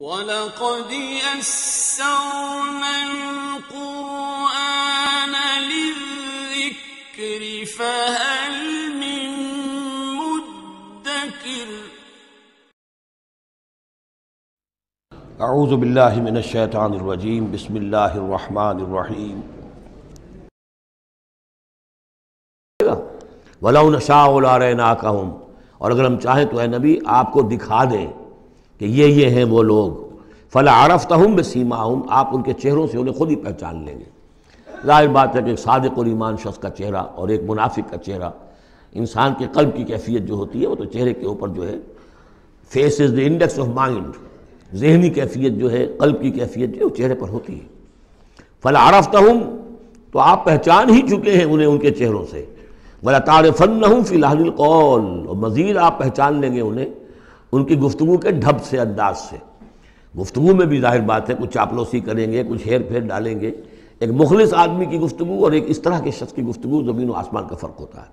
وَلَقَدْ يَسَّرْنَا الْقُرْآنَ لِلذِّكْرِ فَهَلْ مِن مُّدَّكِرٍ اعوذ باللہ من الشیطان الرجیم بسم اللہ الرحمن الرحیم وَلَوْ نَشَاءُ لَأَرَيْنَاكَهُمْ، اور اگر ہم چاہیں تو اے نبی آپ کو دکھا دیں کہ یہ ہیں وہ لوگ، فَلَعَرَفْتَهُمْ بِسِيمَاهُمْ، آپ ان کے چہروں سے انہیں خود ہی پہچان لیں گے۔ ظاہر بات ہے کہ ایک صادق الایمان شخص کا چہرہ اور ایک منافق کا چہرہ، انسان کے قلب کی کیفیت جو ہوتی ہے وہ تو چہرے کے اوپر جو ہے، face is the index of mind, ذہنی کیفیت جو ہے، قلب کی کیفیت جو ہے وہ چہرے پر ہوتی ہے۔ فَلَعَرَفْتَهُمْ، تو آپ پہچان ہی چکے ہیں انہیں ان کے چہروں سے، وَلَتَعْرِفَنَّهُمْ فِي لَحْنِ الْقَوْلِ، اور مزید آپ پہچان لیں گے انہیں ان کی گفتگو کے ڈھب سے، انداز سے۔ گفتگو میں بھی ظاہر بات ہے کچھ چاپلوسی کریں گے، کچھ ہیر پھیر ڈالیں گے۔ ایک مخلص آدمی کی گفتگو اور ایک اس طرح کے شخص کی گفتگو زمین و آسمان کا فرق ہوتا ہے۔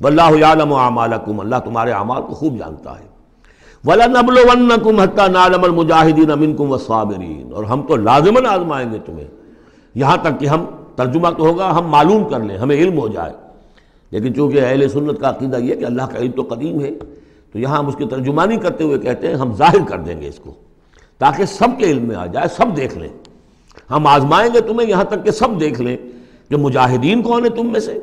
وَاللَّهُ يَعْلَمُ أَعْمَالَكُمْ، اللہ تمہارے اعمال کو خوب جانتا ہے۔ وَلَنَبْلُوَنَّكُمْ حَتَّى نَعْلَمَ الْمُجَاهِدِينَ مِنكُمْ وَالصَّابِرِينَ، اور ہم تو لازماً آزمائیں گے تمہیں، یہاں تک کہ ہم، ترجمہ تو ہوگا ہم معلوم کر لیں، ہمیں علم ہو جائے۔ لیکن چونکہ اہل سنت کا عقیدہ یہ ہے کہ اللہ کا علم تو قدیم ہے، تو یہاں ہم اس کی ترجمانی کرتے ہوئے کہتے ہیں ہم ظاہر کر دیں گے اس کو، تاکہ سب کے علم میں آ جائے، سب دیکھ لیں۔ ہم آزمائیں گے تمہیں یہاں تک کہ سب دیکھ لیں کہ مجاہدین کون ہیں تم میں سے،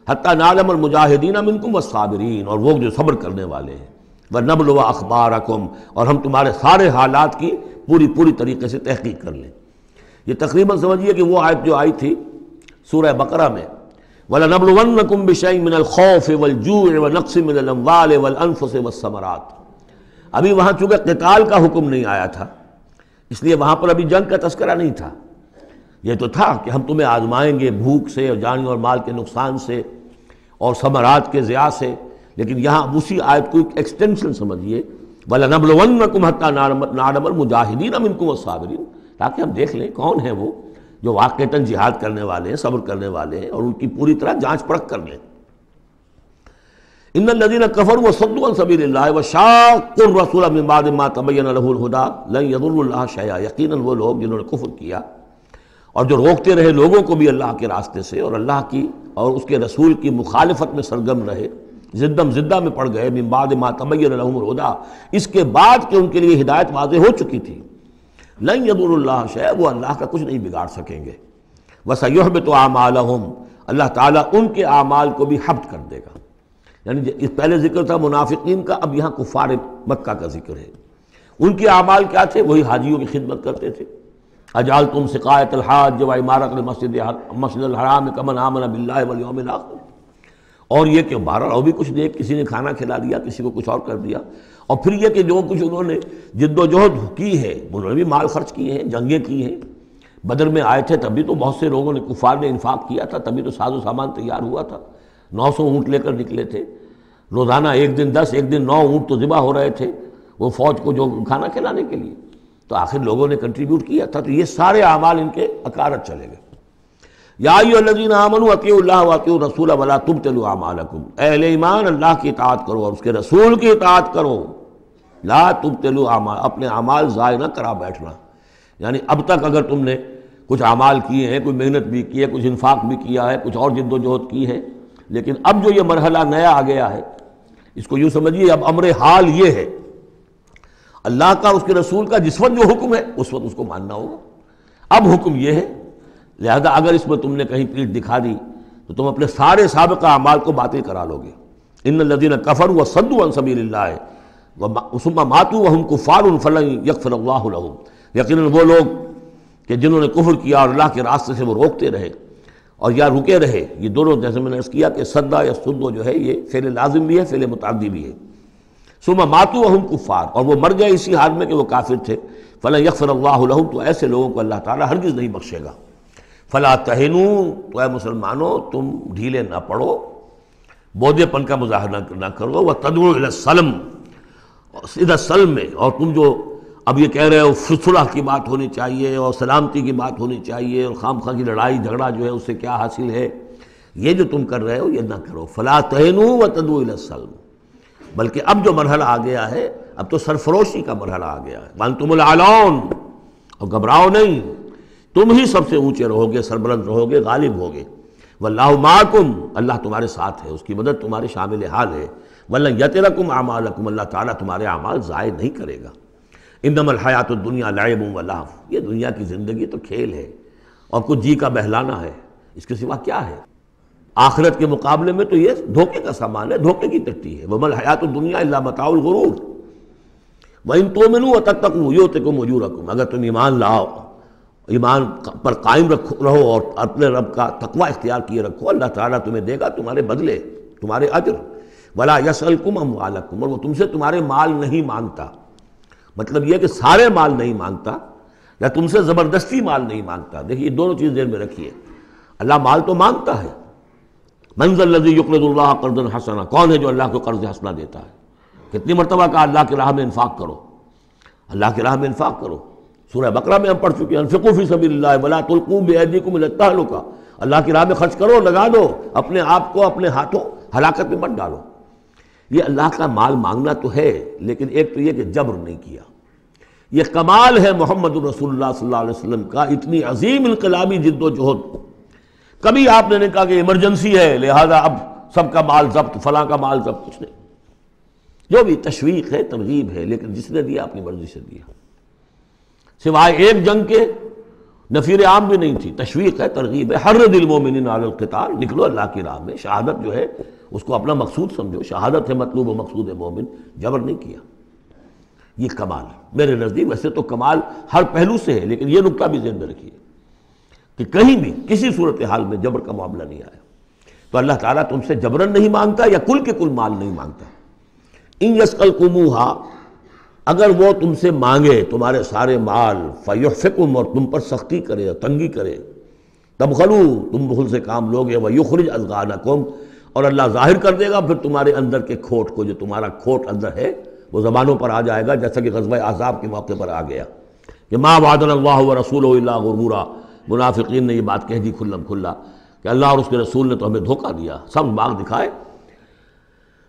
حتیٰ نعلم المجاہدین منکم والصابرین، اور وہ جو صبر کرنے والے ہیں۔ وَنَبْلُوَ أَخْبَارَكُمْ، اور ہم تمہارے سارے حالات کی پوری طریقے سے تحقیق کر لیں۔ یہ تقریباً سمجھیے کہ وہ آیت جو آئی تھی سورہ بقرہ میں، وَلَنَبْلُوَنَّكُمْ بِشَيْءٍ مِّنَ الْخَوْفِ وَالْجُوعِ وَنَقْصٍ مِّنَ الْأَمْوَالِ وَالْأَنفُسِ وَالثَّمَرَاتِ۔ ابھی وہاں چونکہ قتال کا حکم نہیں آیا تھا، اس لیے وہاں پر ابھی جنگ کا تذکرہ نہیں تھا۔ یہ تو تھا کہ ہم تمہیں آزمائیں گے بھوک سے اور جان اور مال کے نقصان سے اور ثمرات کے ضیاع سے، لیکن یہاں اسی آیت کو ایک ایکسٹینشن سمجھیے، وَلَنَبْلُوَنَّكُمْ حَتَّى نَعْلَمَ الْمُجَاهِدِينَ مِنكُمْ وَالصَّابِرِينَ، تاکہ ہم دیکھ لیں کون ہیں وہ جو واقعتاً جہاد کرنے والے ہیں، صبر کرنے والے ہیں، اور ان کی پوری طرح جانچ پرکھ کر لیں۔ ان الذين كفروا وصدوا عن سبيل الله وشاقوا الرسول من بعد ما تبين له الهدى لن يضروا الله شيئا، یقیناً وہ لوگ جنہوں نے کفر کیا اور جو روکتے رہے لوگوں کو بھی اللہ کے راستے سے، اور اللہ کی اور اس کے رسول کی مخالفت میں سرگرم رہے، زدہ میں پڑ گئے، من بعد ما تبين لهم الهدى، اس کے بعد کہ ان کے لیے ہدایت واضح ہو چکی تھی، لن يضروا الله شيئا، وہ اللہ کا کچھ نہیں بگاڑ سکیں گے۔ وسيحبط اعمالهم، اللہ تعالیٰ ان کے اعمال کو بھی حبط کر دے گا۔ یعنی اس پہلے ذکر تھا منافقین کا، اب یہاں کفار مکہ کا ذکر ہے۔ ان کے اعمال کیا تھے؟ وہی حاجیوں کی خدمت کرتے تھے۔ اجعلتم سقایۃ الحاج وعمارۃ المسجد الحرام کمن آمن باللہ والیوم الآخر، اور یہ کہ بہرحال اور بھی کچھ دے، کسی نے کھانا کھلا دیا، کسی کو کچھ اور کر دیا، اور پھر یہ کہ جو کچھ انہوں نے جد و جہد کی ہے، انہوں نے بھی مال خرچ کیے ہیں، جنگیں کی ہیں۔ بدر میں آئے تھے تبھی تو بہت سے لوگوں نے، کفار نے انفاق کیا تھا، تبھی تو ساز و سامان تیار ہوا تھا۔ 900 اونٹ لے کر نکلے تھے، روزانہ ایک دن 10، ایک دن 9 اونٹ تو ذبح ہو رہے تھے وہ فوج کو جو کھانا کھلانے کے لیے، تو آخر لوگوں نے کنٹریبیوٹ کیا تھا، تو یہ سارے اعمال ان کے اکارت چلے گئے۔ یا ایھا الذین آمنوا اطیعوا اللہ واطیعوا الرسول ولا تبطلوا اعمالکم، اے اہل ایمان اللہ کی اطاعت کرو اور اس کے رسول کی اطاعت کرو، لا تبطلوا اعمال، اپنے اعمال ضائع نہ کرا بیٹھنا۔ یعنی اب تک اگر تم نے کچھ اعمال کیے ہیں، کوئی محنت بھی کی ہے، کچھ انفاق بھی کیا ہے، کچھ اور جد و جہد کی ہے، لیکن اب جو یہ مرحلہ نیا آ گیا ہے، اس کو یوں سمجھیے اب امر حال یہ ہے، اللہ کا اس کے رسول کا جس وقت جو حکم ہے اس وقت اس کو ماننا ہوگا۔ اب حکم یہ ہے، لہذا اگر اس میں تم نے کہیں پیٹھ دکھا دی تو تم اپنے سارے سابقہ اعمال کو باطل کرا لو گے۔ ان الذین کفروا وصدوا عن سبیل اللہ ثم ماتوا وهم کفار فلن یغفر اللہ لهم، یقیناً وہ لوگ کہ جنہوں نے کفر کیا اور اللہ کے راستے سے وہ روکتے رہے اور یا رکے رہے، یہ دونوں جیسے میں نے عرض کیا کہ صدا یا صدو جو ہے یہ فعل لازم بھی ہے، فعل متعدی بھی ہے۔ ثم ماتوا وهم کفار، اور وہ مر گئے اسی حال میں کہ وہ کافر تھے، فلن یغفر اللہ لهم، تو ایسے لوگوں کو اللہ تعالیٰ ہرگز نہیں بخشے گا۔ فلا تہنوا، تو اے مسلمانوں تم ڈھیلے نہ پڑو، بودے پن کا مظاہرہ نہ کرو، وتدعوا الی السلم، سیدھا سلم میں، اور تم جو اب یہ کہہ رہے ہو صلح کی بات ہونی چاہیے اور سلامتی کی بات ہونی چاہیے اور خام خواہ کی لڑائی جھگڑا جو ہے اس سے کیا حاصل ہے، یہ جو تم کر رہے ہو یہ نہ کرو۔ فلا تہنوا وتدعوا الی السلم، بلکہ اب جو مرحلہ آ گیا ہے اب تو سرفروشی کا مرحلہ آ گیا ہے. وانتم الاعلون، اور گھبراؤ نہیں، تم ہی سب سے اونچے رہو گے، سربلند رہو گے، غالب ہوگے. واللہ معکم، اللہ تمہارے ساتھ ہے، اس کی مدد تمہارے شامل حال ہے. ولن یترکم اعمالکم، اللہ تعالیٰ تمہارے اعمال ضائع نہیں کرے گا. انما الحیات الدنیا لعب و لہو، یہ دنیا کی زندگی تو کھیل ہے اور کچھ جی کا بہلانا ہے، اس کے سوا کیا ہے؟ آخرت کے مقابلے میں تو یہ دھوکے کا سامان ہے، دھوکے کی ٹٹی ہے. وما الحیات الدنیا الا متاع الغرور وَإِن تُؤْمِنُوا وَتَتَّقُوا يُؤْتِكُمْ أُجُورَكُمْ، اگر تم ایمان لاؤ، ایمان پر قائم رہو اور اپنے رب کا تقوی اختیار کیے رکھو، اللہ تعالیٰ تمہیں دے گا تمہارے بدلے، تمہارے اجر. وَلَا يَسْأَلْكُمْ أَمْوَالَكُمْ، اور وہ تم سے تمہارے مال نہیں مانگتا. مطلب یہ کہ سارے مال نہیں مانگتا یا تم سے زبردستی مال نہیں مانگتا. دیکھیے دونوں چیز ذہن میں رکھیے. اللہ مال تو مانگتا ہے. مَنْ ذَا الَّذِي يُقْرِضُ اللَّهَ قَرْضًا حَسَنًا، کون ہے جو اللہ کو قرض حسنہ دیتا ہے؟ کتنی مرتبہ کہا اللہ کی راہ میں انفاق کرو، اللہ کی راہ میں انفاق کرو. سورہ بقرہ میں ہم پڑھ چکے ہیں انفقوا فی سبیل اللہ ولا تلقوا بایدیکم الی التہلکہ، اللہ کی راہ میں خرچ کرو، لگا دو، اپنے آپ کو اپنے ہاتھوں ہلاکت میں مت ڈالو. یہ اللہ کا مال مانگنا تو ہے، لیکن ایک تو یہ کہ جبر نہیں کیا. یہ کمال ہے محمد رسول اللہ صلی اللہ علیہ وسلم کا، اتنی عظیم انقلابی جد و جہد. کبھی آپ نے نہیں کہا کہ ایمرجنسی ہے لہذا اب سب کا مال ضبط، فلاں کا مال ضبط، کچھ نہیں. جو بھی تشویق ہے، ترغیب ہے، لیکن جس نے دیا اپنی مرضی سے دیا. سوائے ایک جنگ کے نفیر عام بھی نہیں تھی. تشویق ہے، ترغیب ہے. حرض المؤمنین علی القتال، نکلو اللہ کی راہ میں. شہادت جو ہے اس کو اپنا مقصود سمجھو، شہادت ہے مطلوب و مقصود مومن. جبر نہیں کیا. یہ کمال ہے میرے نزدیک. ویسے تو کمال ہر پہلو سے ہے، لیکن یہ نکتہ بھی ذہن میں رکھیے کہ کہیں بھی کسی صورتحال میں جبر کا معاملہ نہیں آیا. تو اللہ تعالیٰ تم سے جبرن نہیں مانگتا یا کل کے کل مال نہیں مانگتا. ان یسألکموہا، اگر وہ تم سے مانگے تمہارے سارے مال، فیحفکم، اور تم پر سختی کرے، تنگی کرے، تبخلوا، تم بخل سے کام لوگے، ویخرج اضغانکم، اور اللہ ظاہر کر دے گا پھر تمہارے اندر کے کھوٹ کو. جو تمہارا کھوٹ اندر ہے وہ زبانوں پر آ جائے گا، جیسا کہ غزوہ احزاب کے موقع پر آ گیا کہ ما وعدنا اللہ ورسولہ الا غرورا. منافقین نے یہ بات کہہ دی کھلم کھلا کہ اللہ اور اس کے رسول نے تو ہمیں دھوکہ دیا، سب باغ دکھائے.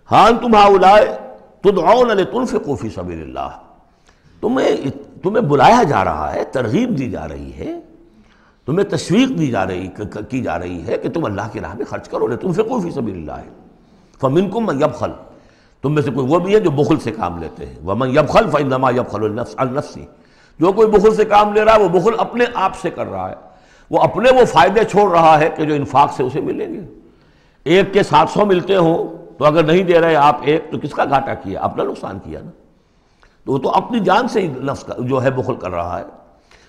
ہاں انتم ہؤلاء تدعون لتنفقوا فی سبیل اللہ، تمہیں بلایا جا رہا ہے، ترغیب دی جا رہی ہے، تمہیں تشویق دی جا رہی ہے کہ تم اللہ کی راہ میں خرچ کرو. لتنفقوا فی سبیل اللہ فمنکم من یبخل، تم میں سے کوئی وہ بھی ہے جو بخل سے کام لیتے ہیں. ومن یبخل فانما یبخل عن نفسہ، جو کوئی بخل سے کام لے رہا ہے وہ بخل اپنے آپ سے کر رہا ہے، وہ اپنے وہ فائدے چھوڑ رہا ہے کہ جو انفاق سے اسے ملیں گے. ایک کے 700 ملتے ہوں تو اگر نہیں دے رہے آپ ایک تو کس کا گھاٹا کیا؟ اپنا نقصان کیا نا. تو وہ تو اپنی جان سے ہی نفس کا جو ہے بخل کر رہا ہے.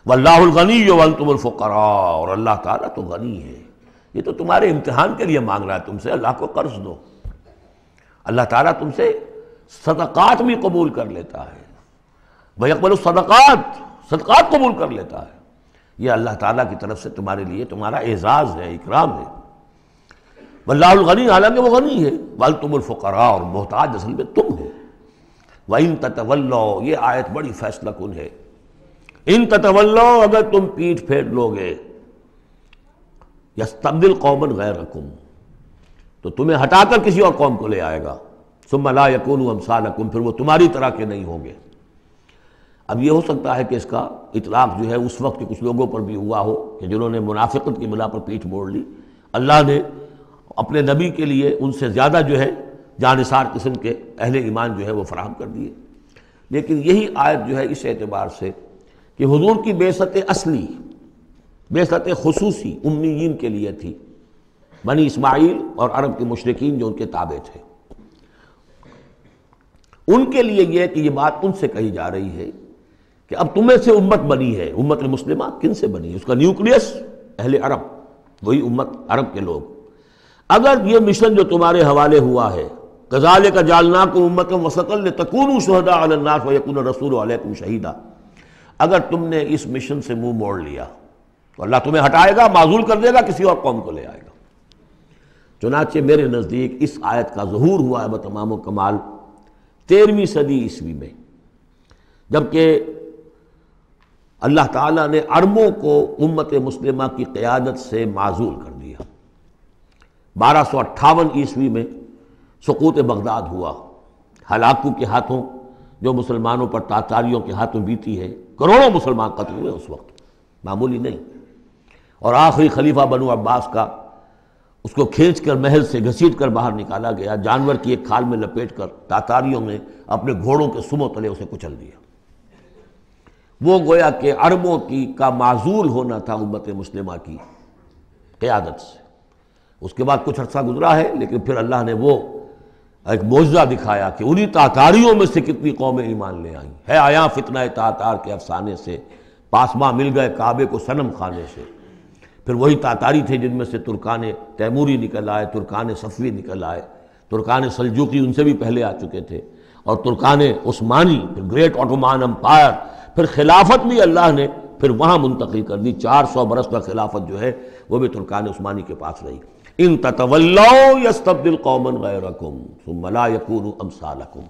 واللہ الغنی وانتم الفقراء، اور اللہ تعالیٰ تو غنی ہے. یہ تو تمہارے امتحان کے لیے مانگ رہا ہے تم سے، اللہ کو قرض دو. اللہ تعالیٰ تم سے صدقات بھی قبول کر لیتا ہے. وَيَقْبَلُ الصَّدَقَاتِ، صدقات قبول کر لیتا ہے. یہ اللہ تعالیٰ کی طرف سے تمہارے لیے تمہارا اعزاز ہے، اکرام ہے. واللہ الغنی، حالانکہ وہ غنی ہے. وَأَنْتُمُ الْفُقَرَاءُ، اور محتاج اصل میں تم ہو. وَإِن تَتَوَلَّوْا، یہ آیت بڑی فیصلہ کن ہے. ان تتولوا، اگر تم پیٹھ پھیر لوگے، یستبدل قوما غیرکم، تو تمہیں ہٹا کر کسی اور قوم کو لے آئے گا. ثم لا یکونوا امثالکم، پھر وہ تمہاری طرح کے نہیں ہوں گے. اب یہ ہو سکتا ہے کہ اس کا اطلاق جو ہے اس وقت کے کچھ لوگوں پر بھی ہوا ہو کہ جنہوں نے منافقت کی بنا پر پیٹھ موڑ لی. اللہ نے اپنے نبی کے لیے ان سے زیادہ جو ہے جانثار قسم کے اہل ایمان جو ہے وہ فراہم کر دیے. لیکن یہی آیت جو ہے اس اعتبار سے کہ حضور کی بعثت اصلی، بعثت خصوصی امیین کے لیے تھی، بنی اسماعیل اور عرب کے مشرکین جو ان کے تابع تھے، ان کے لیے یہ کہ یہ بات ان سے کہی جا رہی ہے کہ اب تمہیں سے امت بنی ہے. امت مسلمہ کن سے بنی؟ اس کا نیوکلیس اہل عرب، وہی امت عرب کے لوگ. اگر یہ مشن جو تمہارے حوالے ہوا ہے، کذالک جعلناکم امۃ وسطا لتکونوا شہداء علی الناس ویکون الرسول علیکم شہیدا، اگر تم نے اس مشن سے منہ موڑ لیا تو اللہ تمہیں ہٹائے گا، معزول کر دے گا، کسی اور قوم کو لے آئے گا. چنانچہ میرے نزدیک اس آیت کا ظہور ہوا ہے بتمام و کمال 13ویں صدی عیسوی میں، جبکہ اللہ تعالیٰ نے عربوں کو امت مسلمہ کی قیادت سے معزول کر دیا. 1258 عیسوی میں سقوط بغداد ہوا. ہلاکو کے ہاتھوں جو مسلمانوں پر تاتاریوں کے ہاتھوں بیتی ہے، کروڑوں مسلمان قتل ہوئے اس وقت، معمولی نہیں۔ اور آخری خلیفہ بنو عباس کا، اس کو کھینچ کر محل سے گھسیٹ کر باہر نکالا گیا، جانور کی ایک کھال میں لپیٹ کر تاتاریوں نے اپنے گھوڑوں کے سموں تلے اسے کچل دیا۔ وہ گویا کہ عربوں کا معزول ہونا تھا امت مسلمہ کی قیادت سے۔ اس کے بعد کچھ عرصہ گزرا ہے، لیکن پھر اللہ نے وہ ایک معجزہ دکھایا کہ انہی تاتاریوں میں سے کتنی قومیں ایمان لے آئیں۔ ہے آیا فتنہ تاتار کے افسانے سے، پاسباں مل گئے کعبے کو صنم خانے سے۔ پھر وہی تاتاری تھے جن میں سے ترکان تیموری نکل آئے، ترکان صفوی نکل آئے، ترکان سلجوقی ان سے بھی پہلے آ چکے تھے، اور ترکان عثمانی، پھر گریٹ آٹومان امپائر، پھر خلافت بھی اللہ نے پھر وہاں منتقل کر دی۔ 400 برس کا خلافت جو ہے وہ بھی ترکان عثمانی کے پاس رہی۔ ان تتولوا یستبدل قوما غیرکم ثم لا یکونوا امثالکم۔